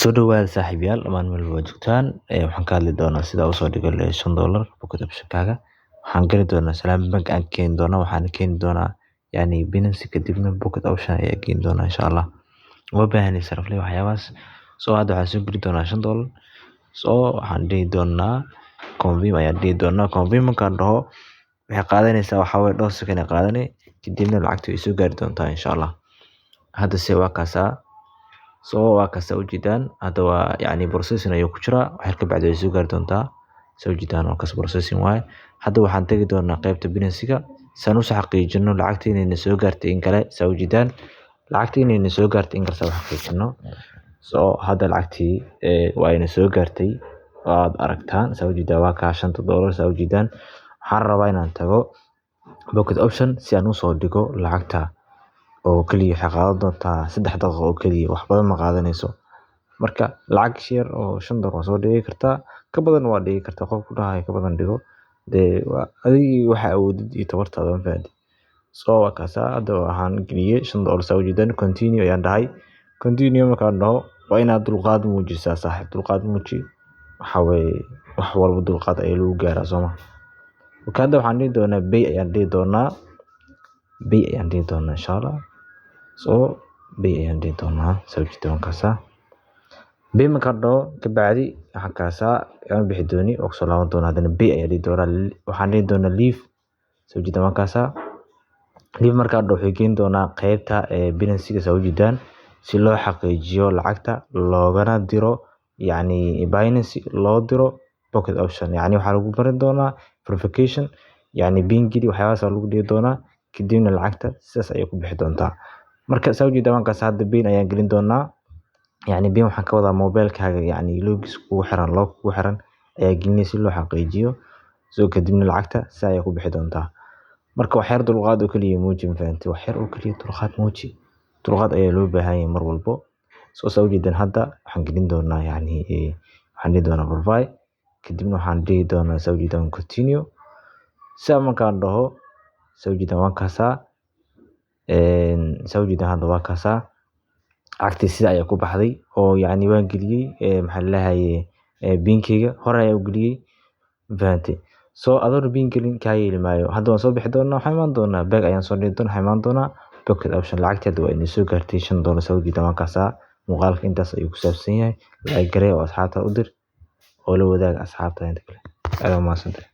Soo dhawaada saaxiibayaal dhamaan meel wada joogtaan waxaan ka hadli doonaa sida usoo dhigo $5 pocket option-kaaga. Waxaan gali doonaa Salaam Bank aan keeni doonaa, waxaan keeni doonaa Binance kadibna pocket option ayaa keeni doonaa insha Allah. Uma baahnay sarifle waxyaabahaas. Hadda waxaan soo geli doonaa $5. Waxaan dhihi doonaa confirm ayaan dhihi doonaa. Confirm markaan dhaho waxay qaadanaysaa waxa way dhowr second ay qaadanay kadibna lacagtu way soo gaari doontaa insha Allah. Hadda se waa kaasaa waa kasta ujeedaan hadda waa processing ayuu ku jiraa wax ka bacdi way soo gaari doontaa soo ujeedaan waa kas processing waaye. Hadda waxaan tagi doonaa qaybta Binance-ga saan u xaqiijino lacagta inay soo gaartay in kale soo ujeedaan lacagta inay soo gaartay in kale soo xaqiijino. Hadda lacagtii waa inay soo gaartay waad aragtaan soo ujeedaan waa ka $5 soo ujeedaan. Waxaan rabaa inaan tago pocket option si aan u soo dhigo lacagta oo kaliya waxa qaadan doontaa 3 daqiiqo oo kaliya wax badan ma qaadanayso. Marka lacag share oo $5 soo dhigi kartaa ka badan waa dhigi kartaa qof ku dhahay ka badan dhigo adiga waxa awoodid iyo tabartaada ma fahanti. Waa kaasa hadda waxaan geliyay $5 soo ujeedaan continue ayaan dhahay. Continue markaan dhaho waa inaad dulqaad muujisaa saaxiib dulqaad muuji waxa way wax walba dulqaad ay lagu gaaraa Soomaa. Hadda waxaan dhihi doonaa pay ayaan dhihi doonaa insha Allah. Pay ayaan dhihi doonaa soo ujeedaan kaasa. Pay markaan dhaho ka bacdi waxaan kaasa aan bixi dooni oo soo laaban doonaa hadana pay ayaan dhihi doonaa waxaan dhihi doonaa leave soo ujeedaan kaasa. Leave markaan dhaho waxay keeni doonaa qaybta Binance-ga soo ujeedaan si loo xaqiijiyo lacagta loogana diro Binance loo diro pocket option waxa lagu barin doonaa verification pin-gidi waxyaabahaas lagu dhihi doonaa kadibna lacagta sidaas ayay ku bixi doontaa. Marka soo ujeedaan kaasa hadda pin ayaan gelin doonaa pin waxaan ka wadaa mobile-kaaga logis kugu xiran lock kugu xiran ayaa gelinaysa si loo xaqiijiyo kadibna lacagta sidaas ayay ku bixi doontaa. Marka wax yar dulqaad oo kaliya muuji ma fahanti wax yar oo kaliya dulqaad muuji dulqaad ayaa loo baahan yahay mar walbo. Soo ujeedaan hadda waxaan gelin doonaa waxaan dhihi doonaa verify kadibna waxaan dhihi doonaa soo ujeedaan continue saa markaan dhaho soo ujeedaan waa kaasa soo ujeedaan hadda waa kaasa lacagtii sida ayaa ku baxday oo waan geliyay maxaa la lahaayay pin-kayga hore ayaa u geliyay ma fahanti. Adoon pin gelin ka yeelimaayo hadda waan soo bixi doonaa waxaan imaan doonaa bag ayaan soo dhigi doonaa waxaan imaan doonaa pocket option lacagtii hadda waa inay soo gaartay $5 soo ujeedaan waa kaasa muuqaalka intaas ayuu ku saabsan yahay like garee oo asxaabta u dir oo la wadaaga asxaabta inta kale. Aad waa mahadsantahay.